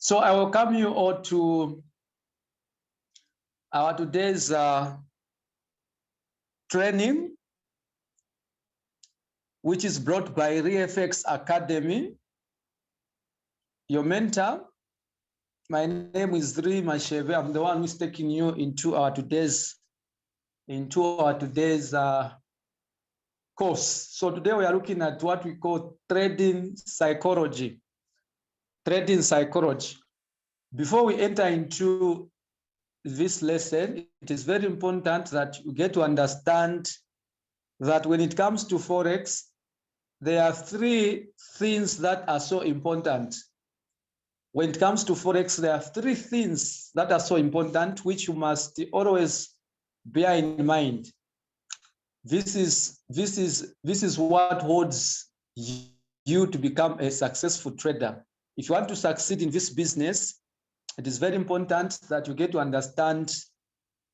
So I welcome you all to our today's training, which is brought by ReFX Academy. Your mentor, my name is Dri Masheve. I'm the one who's taking you into our today's course. So today we are looking at what we call trading psychology. Trading psychology. Before we enter into this lesson, it is very important that you get to understand that when it comes to Forex, there are three things that are so important. When it comes to Forex, there are three things that are so important, which you must always bear in mind. This is what holds you to become a successful trader. If you want to succeed in this business, it is very important that you get to understand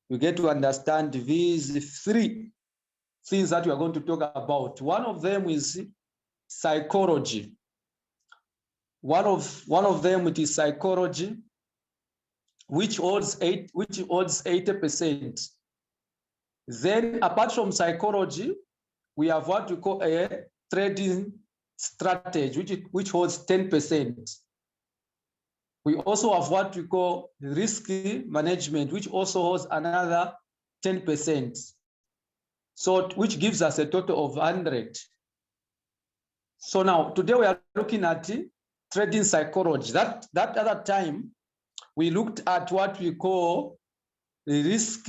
these three things that we are going to talk about. One of them is psychology. One of them, it is psychology, which holds 80%. Then, apart from psychology, we have what we call a trading strategy, which holds 10%. We also have what we call risk management, which also holds another 10%. So, which gives us a total of 100. So now, today we are looking at trading psychology. That other time, we looked at what we call risk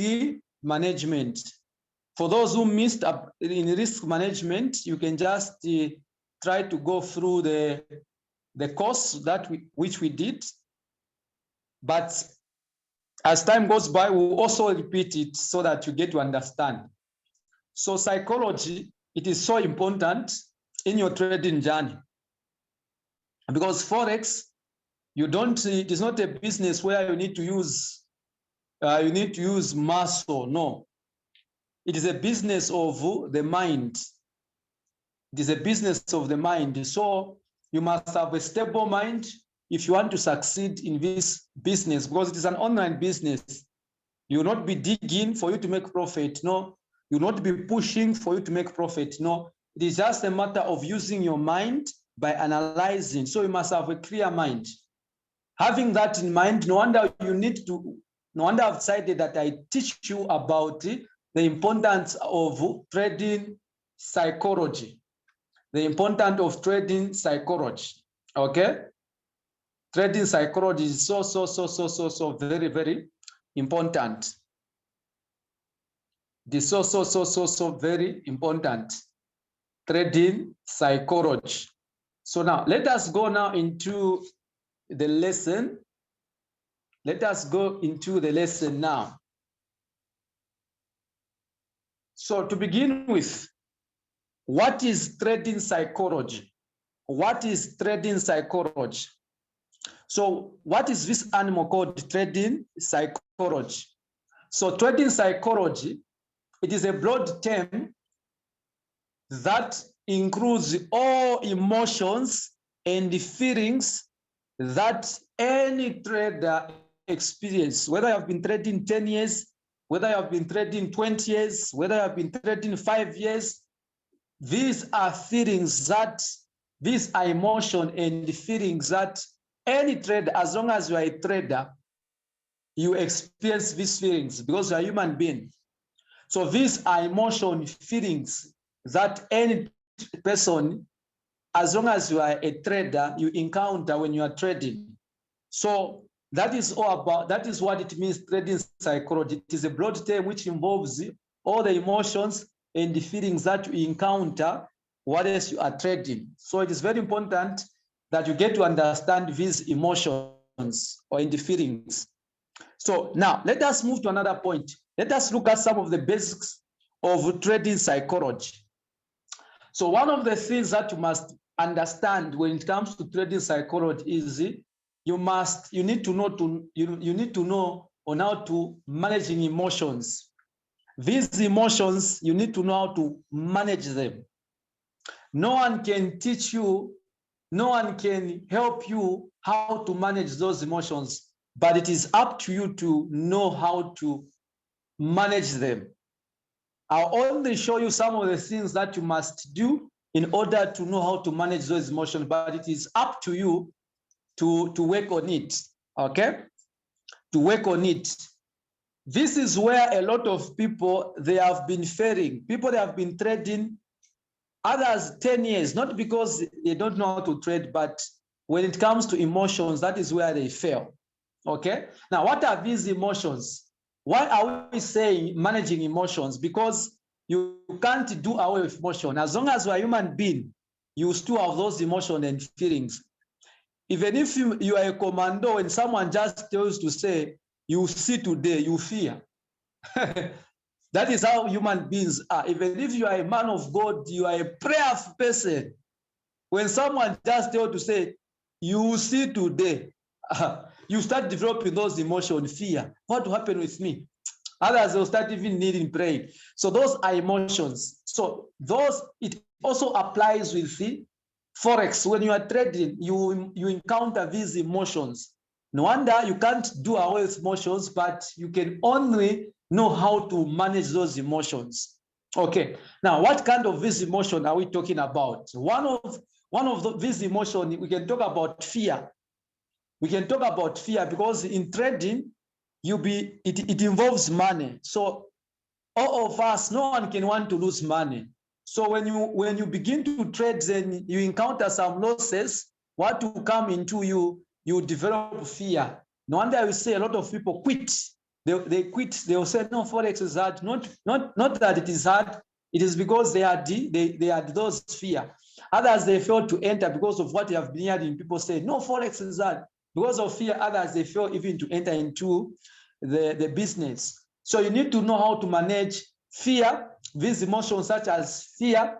management. For those who missed up in risk management, you can just try to go through the course which we did. But as time goes by, we'll also repeat it so that you get to understand. So psychology, it is so important in your trading journey. Because Forex, it is not a business where you need to use muscle. No, it is a business of the mind. It is a business of the mind. So you must have a stable mind if you want to succeed in this business, because it is an online business. You will not be digging for you to make profit. No, you will not be pushing for you to make profit. No, it is just a matter of using your mind by analyzing. So you must have a clear mind. Having that in mind, no wonder I've decided that I teach you about the importance of trading psychology. The importance of trading psychology. Okay? Trading psychology is so very, very important. It is so very important. Trading psychology. So now let us go now into the lesson. Let us go into the lesson now. So to begin with, what is trading psychology? What is trading psychology? So what is this animal called trading psychology? So trading psychology, it is a broad term that includes all emotions and the feelings that any trader experiences, whether you have been trading 10 years, whether you have been trading 20 years, whether you have been trading 5 years. These are feelings these are emotions and the feelings that any trader, as long as you are a trader, you experience these feelings because you are a human being. So these are emotion feelings that any person, as long as you are a trader, you encounter when you are trading. So that is what it means, trading psychology. It is a broad term which involves all the emotions and the feelings that you encounter while you are trading. So it is very important that you get to understand these emotions or in the feelings. So now let us move to another point. Let us look at some of the basics of trading psychology. So one of the things that you must understand when it comes to trading psychology is you need to know on how to manage emotions. These emotions, you need to know how to manage them. No one can teach you No one can help you how to manage those emotions, but it is up to you to know how to manage them. I'll only show you some of the things that you must do in order to know how to manage those emotions, but it is up to you to work on it, okay? To work on it. This is where a lot of people, they have been failing. People, they have been trading, others 10 years, not because they don't know how to trade, but when it comes to emotions, that is where they fail, okay? Now, what are these emotions? Why are we saying managing emotions? Because you can't do away with emotion. As long as you're a human being, you still have those emotions and feelings. Even if you are a commando and someone just tells to say, you see today, you fear. That is how human beings are. Even if you are a man of God, you are a prayerful person. When someone just tells to say, you see today, you start developing those emotions, fear. What will happen with me? Others will start even needing praying. So those are emotions. So those, it also applies with the Forex. When you are trading, you encounter these emotions. No wonder you can't do away with emotions, but you can only know how to manage those emotions. Okay. Now, what kind of this emotion are we talking about? One of these emotions, we can talk about fear. We can talk about fear because in trading, it involves money. So all of us, no one can want to lose money. So when you begin to trade, then you encounter some losses. What will come into you, you develop fear. No wonder we say a lot of people quit. They quit. They will say, no, Forex is hard. Not that it is hard. It is because they had those fear. Others, they fail to enter because of what they have been hearing people say, no, Forex is hard. Because of fear, others, they fail even to enter into the business. So you need to know how to manage fear, these emotions such as fear,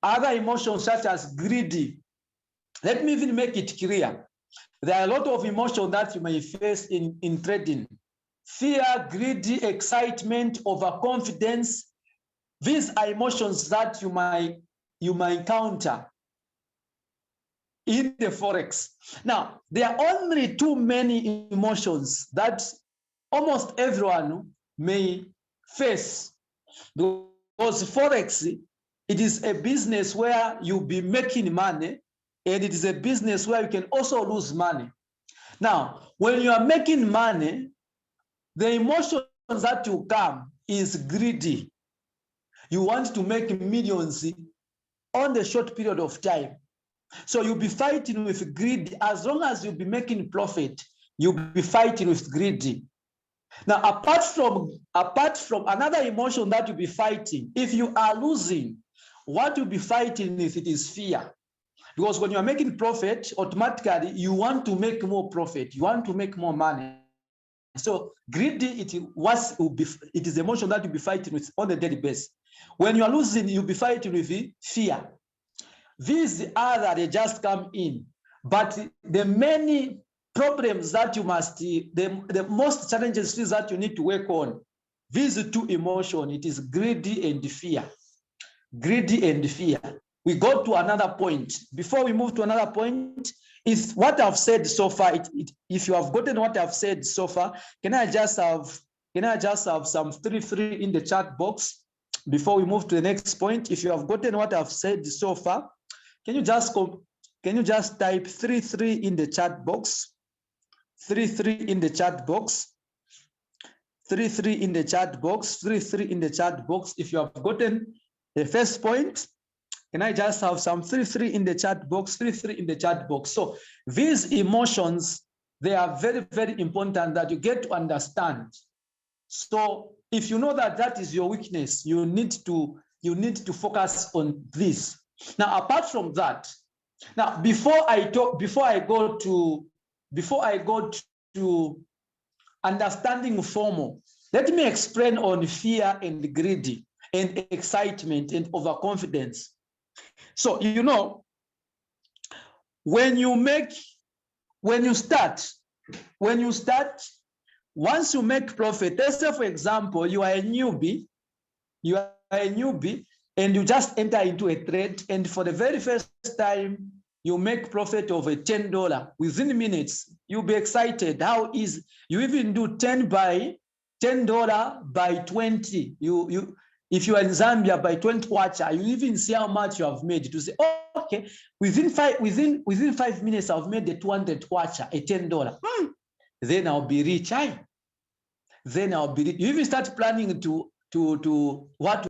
other emotions such as greedy. Let me even make it clear. There are a lot of emotions that you may face in trading. Fear, greedy, excitement, overconfidence. These are emotions that you might encounter in the Forex. Now, there are only too many emotions that almost everyone may face, because Forex, it is a business where you'll be making money, and it is a business where you can also lose money. Now, when you are making money, the emotions that you come is greedy. You want to make millions on the short period of time. So you'll be fighting with greed. As long as you'll be making profit, you'll be fighting with greed. Now, apart from another emotion that you'll be fighting, if you are losing, what you'll be fighting with, it is fear. Because when you are making profit, automatically you want to make more profit, you want to make more money. So greedy, it is emotion that you'll be fighting with on a daily basis. When you are losing, you'll be fighting with fear. These other, they just come in. But the many problems that you must, the most challenges that you need to work on, these two emotions, it is greedy and fear. Greedy and fear. We go to another point. Before we move to another point, if what I've said so far, if you have gotten what I've said so far, can I just have some 3 in the chat box before we move to the next point? If you have gotten what I've said so far, can you just type 3 in the chat box? 3 in the chat box. 3 in the chat box. 3 in the chat box. If you have gotten the first point, can I just have some 3 in the chat box? 3 in the chat box. So these emotions, they are very, very important that you get to understand. So if you know that that is your weakness, you need to focus on this. Now, apart from that, now before I go to understanding FOMO, let me explain on fear and greed and excitement and overconfidence. So you know, when you start, once you make profit, let's say for example, you are a newbie, and you just enter into a trade, and for the very first time, you make profit of a $10 within minutes. You'll be excited. How easy. You even do $10 by 20. If you are in Zambia by 20 kwacha, you even see how much you have made to say, oh, okay, within 5 minutes, I've made the 200 kwacha, a $10. Then I'll be rich. Then I'll be rich. You even start planning to what.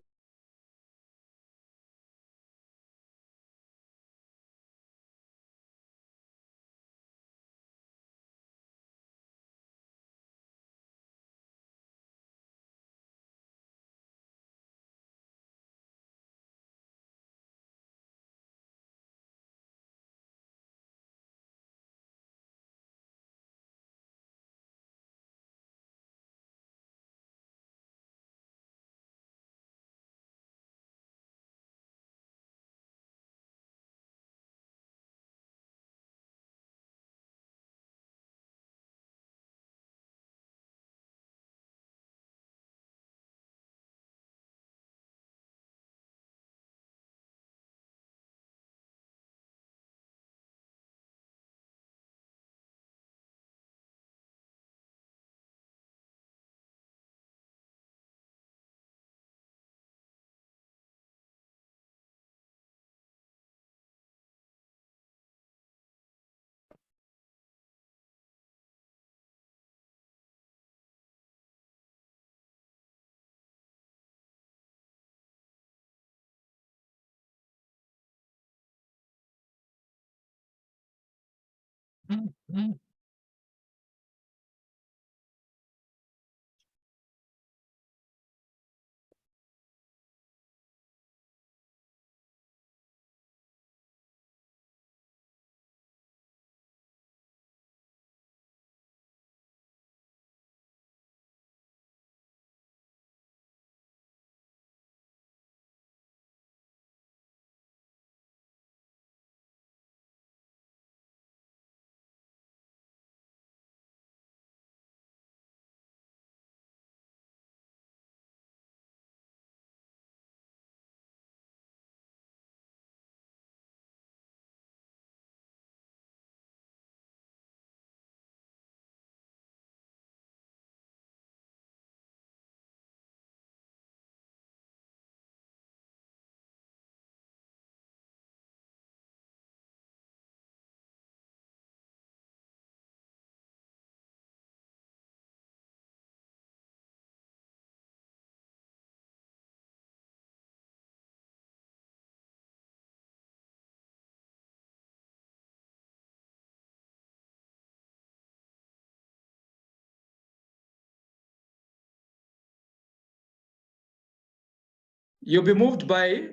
You'll be moved by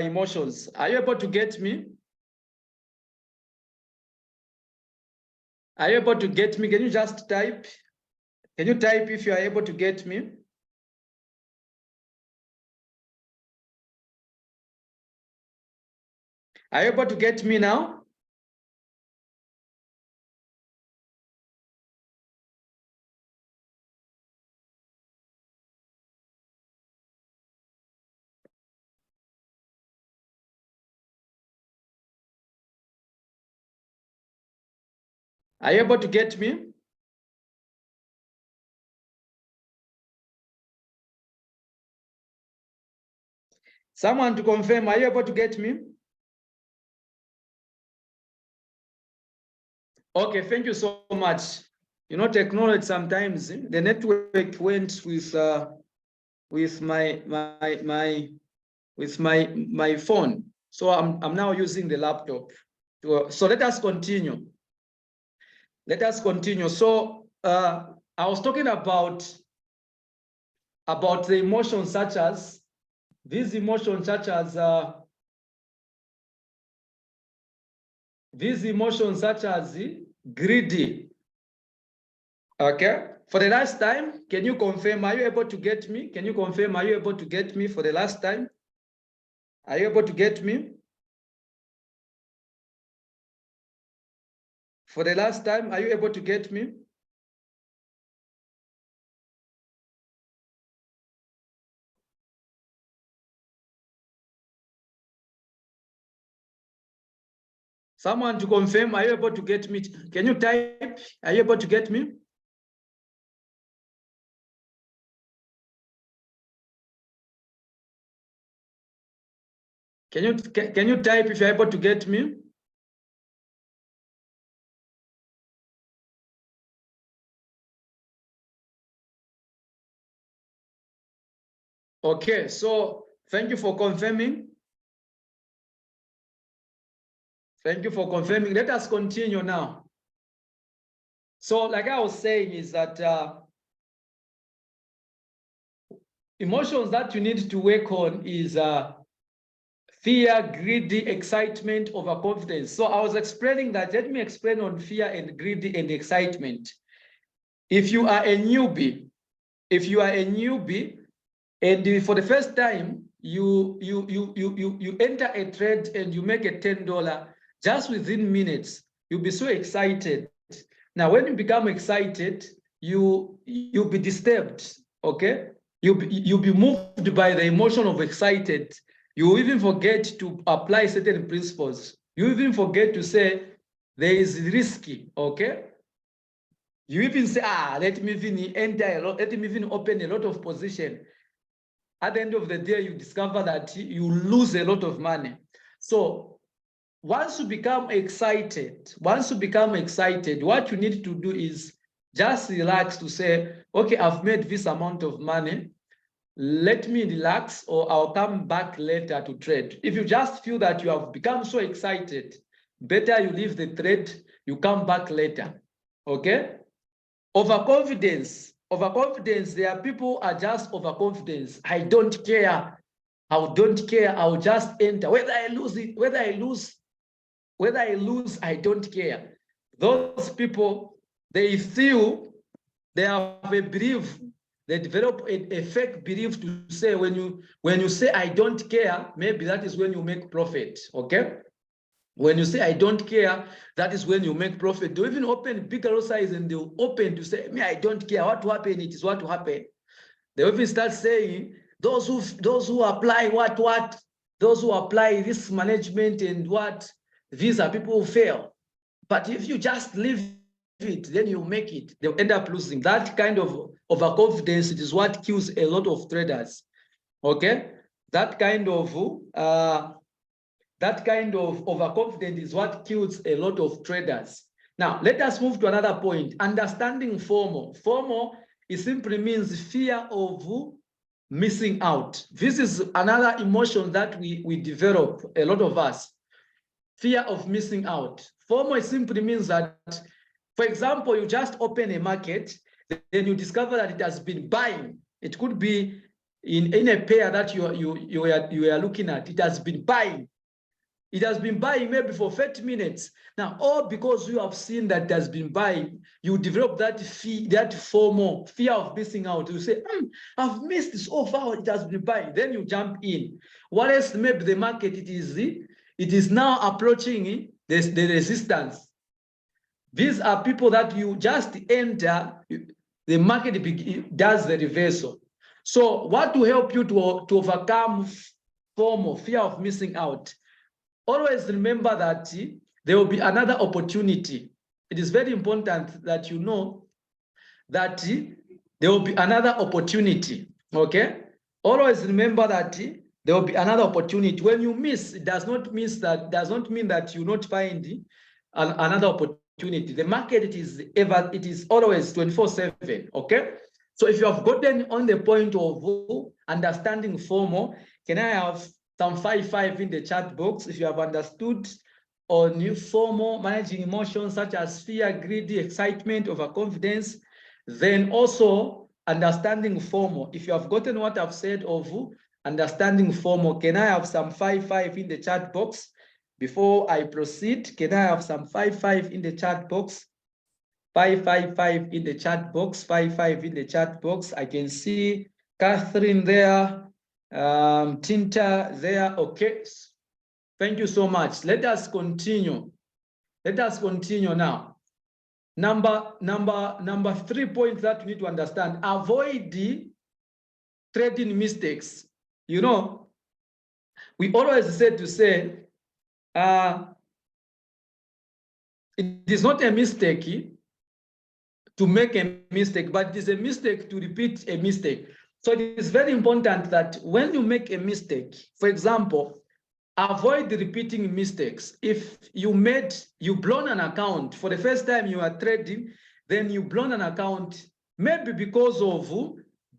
emotions. Are you able to get me? Are you able to get me? Can you just type? Can you type if you are able to get me? Are you able to get me now? Are you able to get me? Someone to confirm, are you able to get me? Okay, thank you so much. You know, technology sometimes the network went with my phone. So I'm now using the laptop. So let us continue. Let us continue. So I was talking about the emotions such as these emotions such as greedy. Okay. For the last time, can you confirm? Are you able to get me? Can you confirm? Are you able to get me for the last time? Are you able to get me? For the last time, are you able to get me? Someone to confirm, are you able to get me? Can you type? Are you able to get me? Can you type if you're able to get me? Okay, so thank you for confirming. Thank you for confirming. Let us continue now. So like I was saying is that emotions that you need to work on is fear, greedy, excitement, overconfidence. So I was explaining that. Let me explain on fear and greedy and excitement. If you are a newbie, and for the first time you enter a trade and you make a $10, just within minutes, you'll be so excited. Now, when you become excited, you'll be disturbed, okay? You'll be moved by the emotion of excited. You even forget to apply certain principles. You even forget to say there is risky, okay? You even say, let me even enter a lot, let me even open a lot of position. At the end of the day, you discover that you lose a lot of money. So once you become excited, what you need to do is just relax to say, okay, I've made this amount of money. Let me relax, or I'll come back later to trade. If you just feel that you have become so excited, better you leave the trade, you come back later, okay? Overconfidence, there are people are just overconfidence. I don't care, I'll just enter. Whether I lose, I don't care. Those people, they feel they have a belief, they develop a fake belief to say when you say I don't care, maybe that is when you make profit, okay? When you say I don't care, that is when you make profit. They even open bigger size and they'll open to say, me, I don't care. What will happen, it is what will happen. They even start saying, those who apply those who apply risk management and these are people who fail. But if you just leave it, then you make it. They'll end up losing. That kind of overconfidence, it is what kills a lot of traders. Okay? That kind of overconfidence is what kills a lot of traders. Now, let us move to another point. Understanding FOMO. FOMO, it simply means fear of missing out. This is another emotion that we develop, a lot of us. Fear of missing out. FOMO simply means that, for example, you just open a market, then you discover that it has been buying. It could be in a pair that you are looking at. It has been buying. It has been buying maybe for 30 minutes. Now, all because you have seen that it has been buying, you develop that FOMO, fear of missing out. You say, I've missed this offer, it has been buying. Then you jump in. What else? Maybe the market, it is now approaching the resistance. These are people that you just enter, the market does the reversal. So what will help you to overcome FOMO, fear of missing out? Always remember that there will be another opportunity. It is very important that you know that there will be another opportunity, okay? Always remember that there will be another opportunity. When you miss, it does not mean that you not find another opportunity. The market, it is always 24/7, okay? So if you have gotten on the point of understanding FOMO, can I have some 5 in the chat box if you have understood on new FOMO, managing emotions such as fear, greedy, excitement, overconfidence, then also understanding FOMO. If you have gotten what I've said of understanding FOMO, can I have some 5 in the chat box before I proceed? Can I have some 5 in the chat box? 5 in the chat box, 5 in the chat box. I can see Catherine there, Tinta there. Okay, thank you so much. Let us continue. Let us continue now. Number 3 points that you need to understand: avoid the trading mistakes. You know, we always say It is not a mistake to make a mistake, but it is a mistake to repeat a mistake. So it is very important that when you make a mistake, for example, avoid repeating mistakes. If you blown an account for the first time you are trading, then you blown an account, maybe because of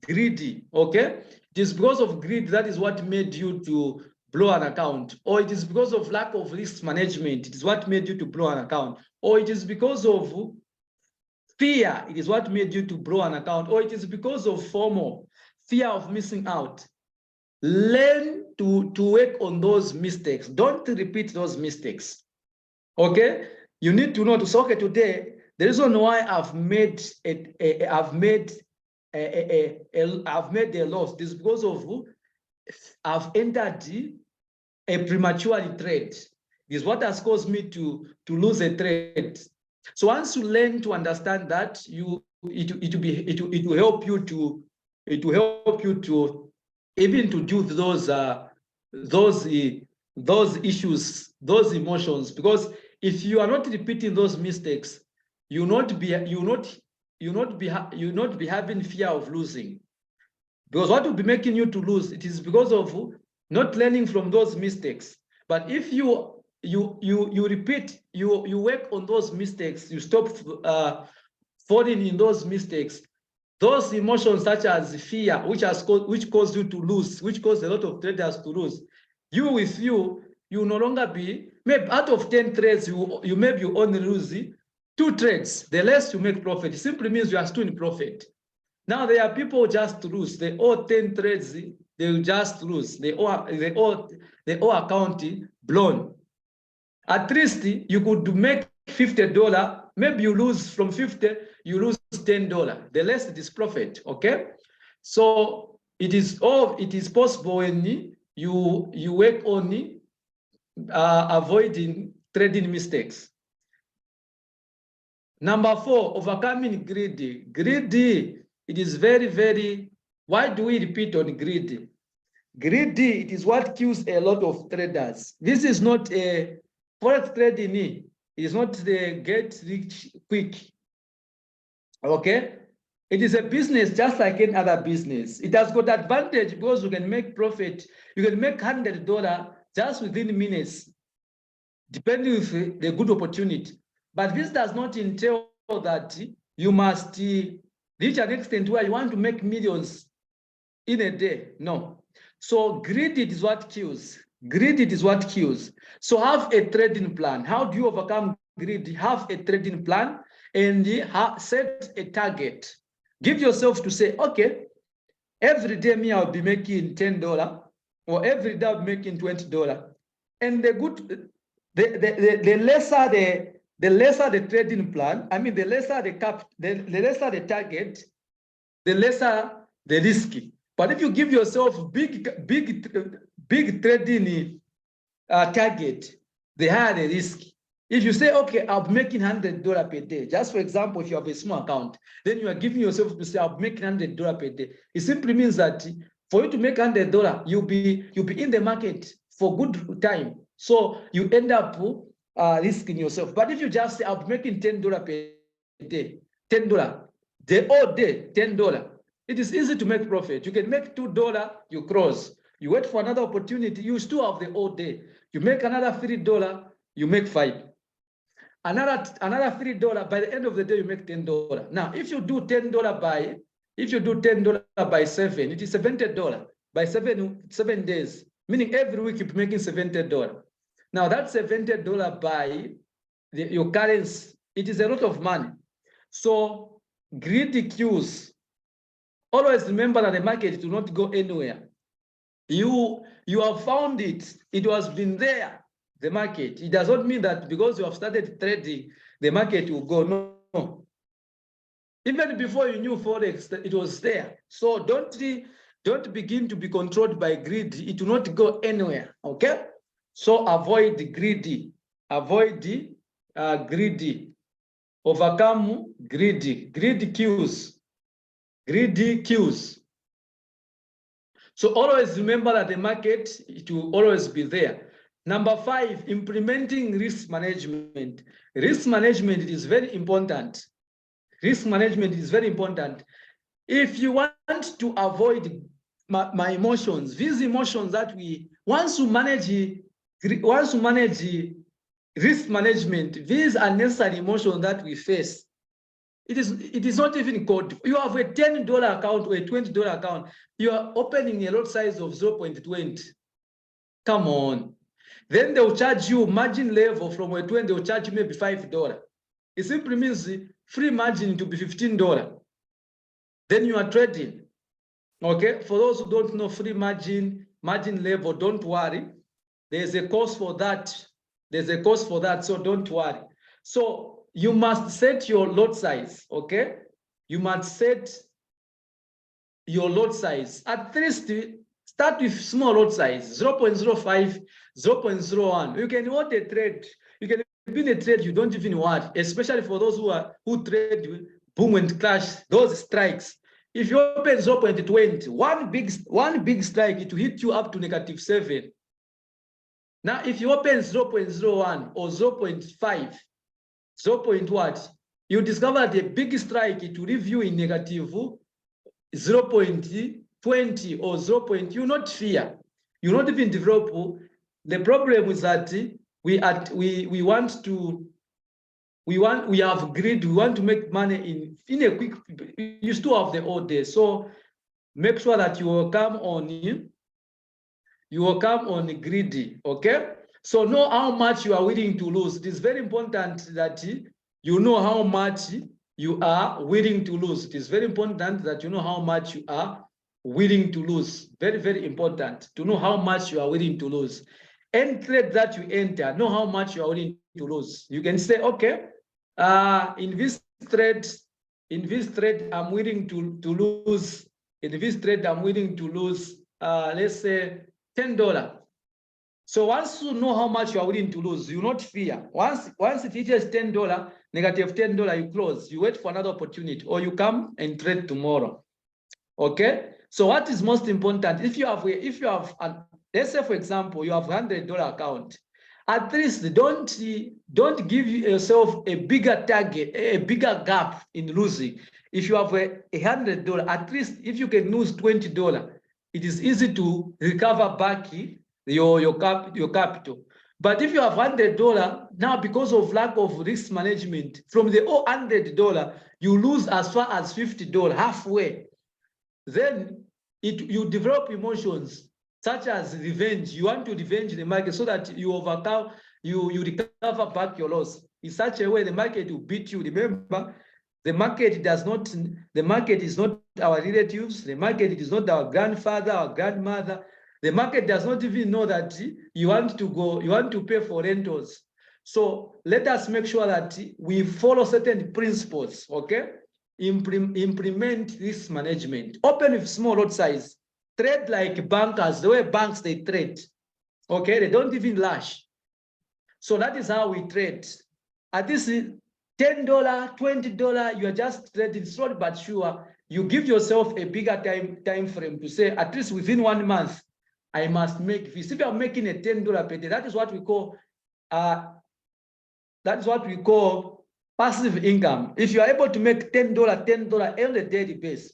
greedy, okay? It is because of greed that is what made you to blow an account, or it is because of lack of risk management, it is what made you to blow an account, or it is because of fear, it is what made you to blow an account, or it is because of FOMO, fear of missing out. Learn to work on those mistakes. Don't repeat those mistakes. Okay? You need to know to say, okay, today, the reason why I've made a loss is because of I've entered a premature trade. This is what has caused me to lose a trade. So once you learn to understand that, it will help you to even to do those issues, those emotions. Because if you are not repeating those mistakes, you not be having fear of losing. Because what will be making you to lose, it is because of not learning from those mistakes. But if you repeat, you work on those mistakes, you stop falling in those mistakes, those emotions such as fear, which caused you to lose, which caused a lot of traders to lose, you no longer be, maybe out of 10 trades, you maybe only lose 2 trades. The less you make profit, it simply means you are still in profit. Now there are people who just lose. They owe 10 trades, they will just lose. They owe account blown. At least you could make $50. Maybe you lose from 50, you lose $10. The less it is profit. Okay, so it is possible when you work on avoiding trading mistakes. Number 4, overcoming greed. Greedy, it is very, very. Why do we repeat on greed? Greedy, it is what kills a lot of traders. This is not a forex trading. It is not the get rich quick. Okay, it is a business just like any other business. It has got advantage because you can make profit. You can make $100 just within minutes, depending on the good opportunity. But this does not entail that you must reach an extent where you want to make millions in a day. No. So greed is what kills. Greed is what kills. So have a trading plan. How do you overcome greed? Have a trading plan and set a target. Give yourself to say, okay, every day me I'll be making $10, or every day I'll be making $20. And the lesser the trading plan, I mean, the lesser the lesser the target, the lesser the risk. But if you give yourself big trading target, the higher the risk. If you say, okay, I'll be making $100 per day, just for example, if you have a small account, then you are giving yourself to say, I'll be making $100 per day. It simply means that for you to make $100, you'll be in the market for good time. So you end up risking yourself. But if you just say, I'll be making $10 per day, $10, the whole day, $10, it is easy to make profit. You can make $2, you cross. You wait for another opportunity, you still have the whole day. You make another $3, you make $5. Another $3, by the end of the day, you make $10. Now, if you do $10 by 7, it is $70 by 7 days, meaning every week you're making $70. Now, that $70 by your currency, it is a lot of money. So greedy kills. Always remember that the market do not go anywhere. You have found it. It has been there. The market. It does not mean that because you have started trading, the market will go. No. Even before you knew forex, it was there. So don't begin to be controlled by greed. It will not go anywhere. Okay. So avoid greedy. Avoid greedy. Overcome greedy. Greedy kills. Greedy kills. So always remember that the market, it will always be there. Number 5, implementing risk management. Risk management is very important. Risk management is very important. If you want to avoid my emotions, these emotions that once you manage risk management, these unnecessary emotions that we face, it is not even called. You have a $10 account or a $20 account, you are opening a lot size of 0.20. Come on. Then they'll charge you margin level from a 20, they'll charge you maybe $5. It simply means free margin to be $15. Then you are trading. Okay, for those who don't know free margin level, don't worry. There's a cost for that. There's a cost for that, so don't worry. So you must set your lot size, okay? You must set your lot size. At least start with small lot size, 0.05, 0.01. You can hold a trade. You can be in a trade, you don't even worry, especially for those who trade boom and crash, those strikes. If you open 0.20, one big strike, it will hit you up to -7. Now, if you open 0.01 or 0.5, 0.what, you discover the big strike, it will leave you in -0.20 or 0. You not fear. You not even develop. The problem is that we have greed. We want to make money in a quick. You still have the old day, so make sure that you will come on greedy. Okay, so know how much you are willing to lose. It is very important that you know how much you are willing to lose. It is very important that you know how much you are willing to lose. Very, very important to know how much you are willing to lose. Any trade that you enter, know how much you are willing to lose. You can say, okay, in this trade, I'm willing to lose. In this trade, I'm willing to lose, let's say, $10. So once you know how much you are willing to lose, you not fear. Once it reaches $10, -$10, you close. You wait for another opportunity, or you come and trade tomorrow. Okay. So what is most important? If you have let's say, for example, you have $100 account. At least don't give yourself a bigger target, a bigger gap in losing. If you have $100, at least if you can lose $20, it is easy to recover back your capital. But if you have $100 now, because of lack of risk management, from the $100 you lose as far as $50, halfway. Then you develop emotions such as revenge. You want to revenge the market so that you recover back your loss. In such a way, the market will beat you. Remember, the market is not our relatives. The market is not our grandfather, our grandmother. The market does not even know that you want to pay for rentals. So let us make sure that we follow certain principles, okay? Implement risk management. Open with small lot size. Trade like bankers, the way banks they trade. Okay, they don't even lash. So that is how we trade. At this $10, $20, you are just trading slowly but sure. You give yourself a bigger time frame to say, at least within 1 month, I must make this. If you are making a $10 per day, that is what we call passive income. If you are able to make $10 on a daily basis,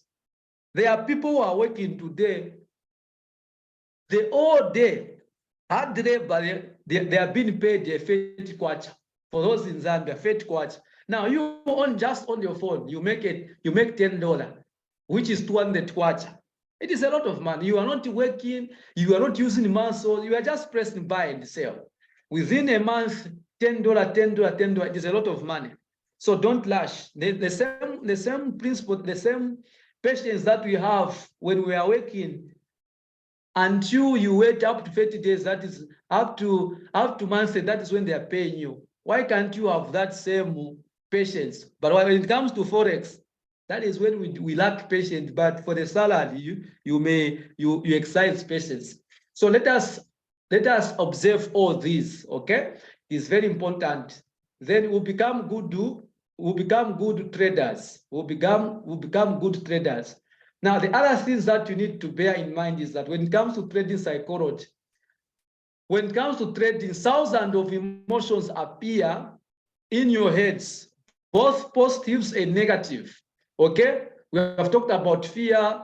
there are people who are working today, the whole day, hard labor, they are being paid a fat kwacha. For those in Zambia, fat kwacha. Now you just on your phone, you make $10, which is 200 kwacha. It is a lot of money. You are not working, you are not using muscle, you are just pressing buy and sell. Within a month, $10, it is a lot of money. So don't lash. The same principle, the same patience that we have when we are working until you wait up to 30 days, that is up to months, that is when they are paying you. Why can't you have that same patience? But when it comes to Forex, that is when we lack patience. But for the salary, you exercise patience. So let us observe all these, okay? It's very important. Then we'll become good traders. We'll become good traders. Now, the other things that you need to bear in mind is that when it comes to trading psychology, when it comes to trading, thousands of emotions appear in your heads, both positives and negative. Okay, we have talked about fear.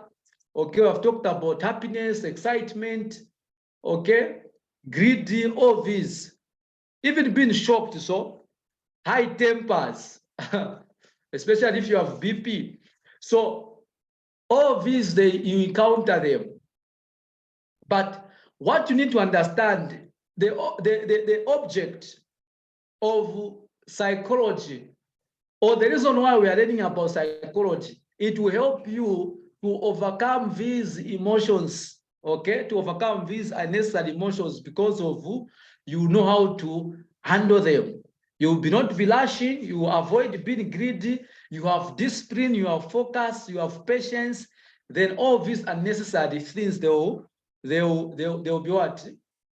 Okay, we have talked about happiness, excitement. Okay, greedy, all these. Even being shocked, so high tempers, especially if you have BP. So all these, you encounter them. But what you need to understand, the object of psychology, or the reason why we are learning about psychology, it will help you to overcome these emotions, okay? To overcome these unnecessary emotions, because of you know how to handle them. You will not be lashing, you avoid being greedy, you have discipline, you have focus, you have patience. Then all these unnecessary things, they'll be what?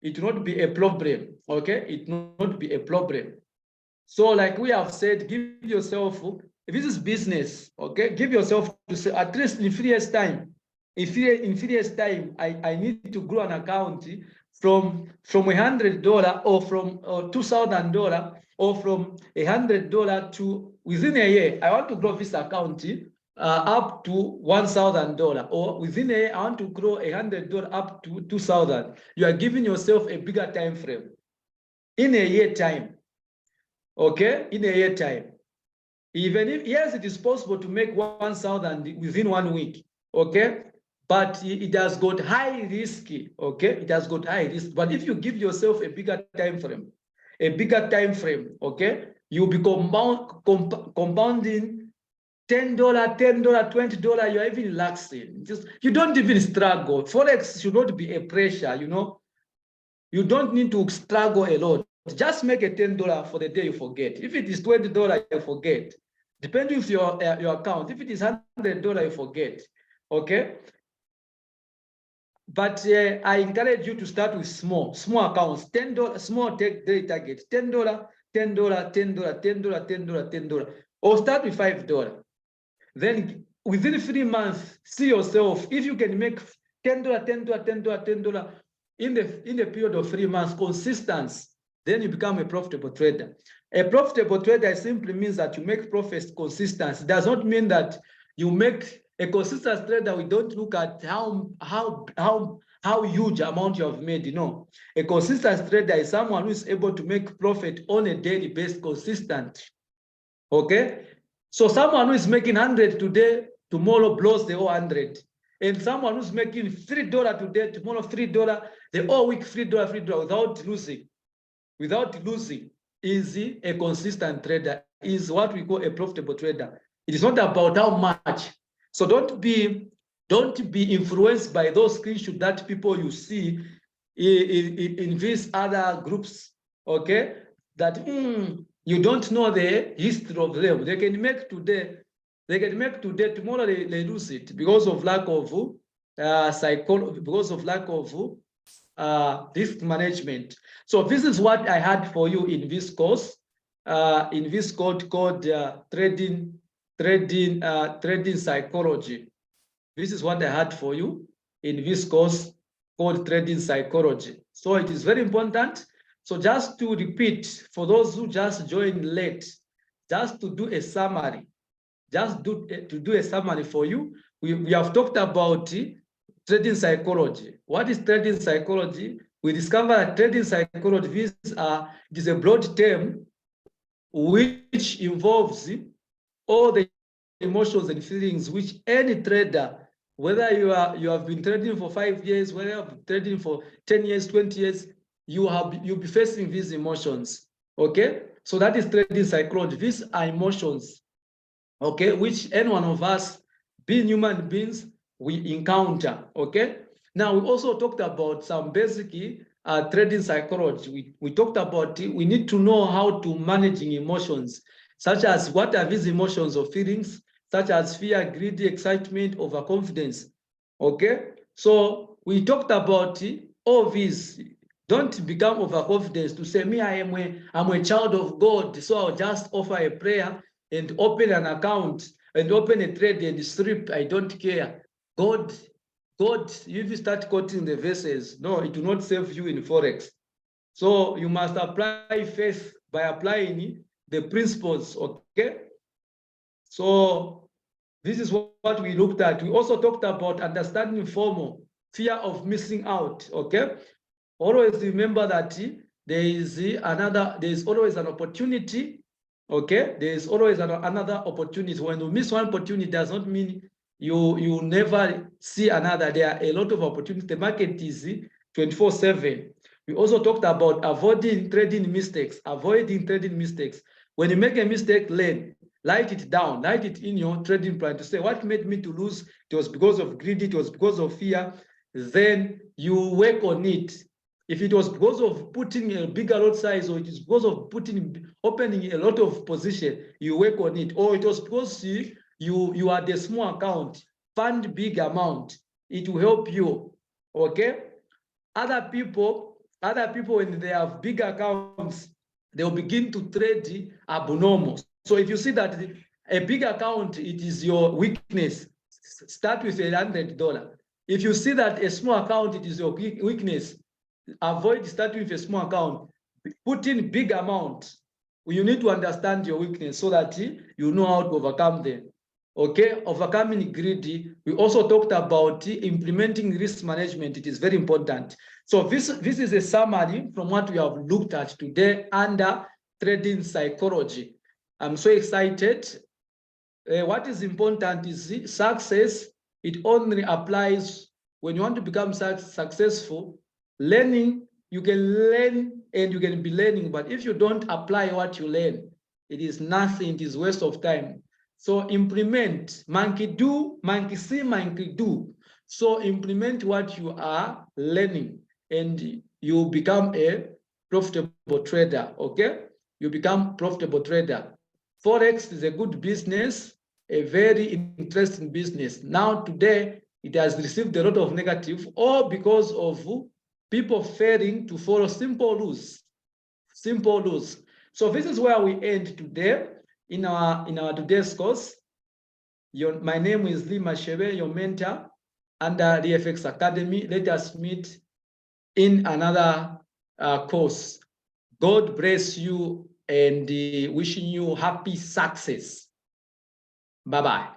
It will not be a problem, okay? It will not be a problem. So like we have said, give yourself, if this is business, okay, give yourself to say, at least in 3 years time, in 3 years time, I need to grow an account from $100 or from $2,000 or from $100 to, within a year, I want to grow this account up to $1,000, or within a year, I want to grow $100 up to $2,000. You are giving yourself a bigger time frame. In a year time, okay, in a year time, even if, yes, it is possible to make 1,000 within 1 week, okay, but it has got high risk, okay, it has got high risk. But if you give yourself a bigger time frame, okay, you'll be compounding $10, $20, you're even relaxing. You don't even struggle. Forex should not be a pressure, you know. You don't need to struggle a lot. Just make a $10 for the day you forget. If it is $20, you forget. Depending on your account. If it is $100, you forget. Okay. But I encourage you to start with small accounts. $10, small daily target. $10, $10, $10, $10, $10, $10. Or start with $5. Then within 3 months, see yourself. If you can make $10, $10, $10, $10 in the period of 3 months, consistency, then you become a profitable trader. A profitable trader simply means that you make profits consistent. It does not mean that you make a consistent trader. We don't look at how huge amount you have made. You know, a consistent trader is someone who is able to make profit on a daily basis, consistent. Okay, so someone who is making 100 today, tomorrow blows the whole 100. And someone who's making $3 today, tomorrow $3, the whole week $3, without losing, is a consistent trader, is what we call a profitable trader. It is not about how much. So don't be influenced by those screenshots that people you see in these other groups, okay? That you don't know the history of them. They can make today, tomorrow they lose it because of lack of psychology, because of lack of risk management. So this is what I had for you in this course, in this code called trading psychology. This is what I had for you in this course called trading psychology. So it is very important. So just to repeat, for those who just joined late, just to do a summary, to do a summary for you, we have talked about trading psychology. What is trading psychology? We discovered that trading psychology is a broad term which involves all the emotions and feelings which any trader, whether you have been trading for 5 years, whether you have been trading for 10 years, 20 years, you'll be facing these emotions. Okay, so that is trading psychology. These are emotions, okay, which any one of us, being human beings, we encounter. Okay, now we also talked about some basic trading psychology. We talked about we need to know how to manage emotions, such as what are these emotions or feelings, such as fear, greed, excitement, overconfidence. Okay, so we talked about all these. Don't become overconfident to say, me, I'm a child of God, so I'll just offer a prayer and open an account and open a trade and strip. I don't care. God, if you start quoting the verses, no, it will not save you in Forex. So you must apply faith by applying the principles, okay? So this is what we looked at. We also talked about understanding FOMO, fear of missing out, okay? Always remember that there is always an opportunity, okay? There is always another opportunity. When you miss one opportunity, does not mean you never see another. There are a lot of opportunities. The market is 24/7. We also talked about avoiding trading mistakes, When you make a mistake, learn, write it down, write it in your trading plan to say, what made me to lose? It was because of greed, it was because of fear. Then you work on it. If it was because of putting a bigger lot size, or it is because of opening a lot of position, you work on it. Or it was because you had a small account, fund big amount, it will help you, okay? Other people, when they have big accounts, they'll begin to trade abnormal. So if you see that a big account, it is your weakness, start with $100. If you see that a small account, it is your weakness, avoid starting with a small account. Put in big amount. You need to understand your weakness so that you know how to overcome them. Okay, overcoming greed. We also talked about implementing risk management. It is very important. So this is a summary from what we have looked at today under trading psychology. I'm so excited. What is important is success. It only applies when you want to become successful. Learning, you can learn and you can be learning, but if you don't apply what you learn, it is nothing, it is waste of time. So implement, monkey do, monkey see, monkey do. So implement what you are learning and you become a profitable trader, okay? You become profitable trader. Forex is a good business, a very interesting business. Now today, it has received a lot of negative, all because of people failing to follow simple rules. So this is where we end today in our today's course. My name is Lee Mashebe, your mentor under the FX Academy. Let us meet in another course. God bless you and wishing you happy success. Bye-bye.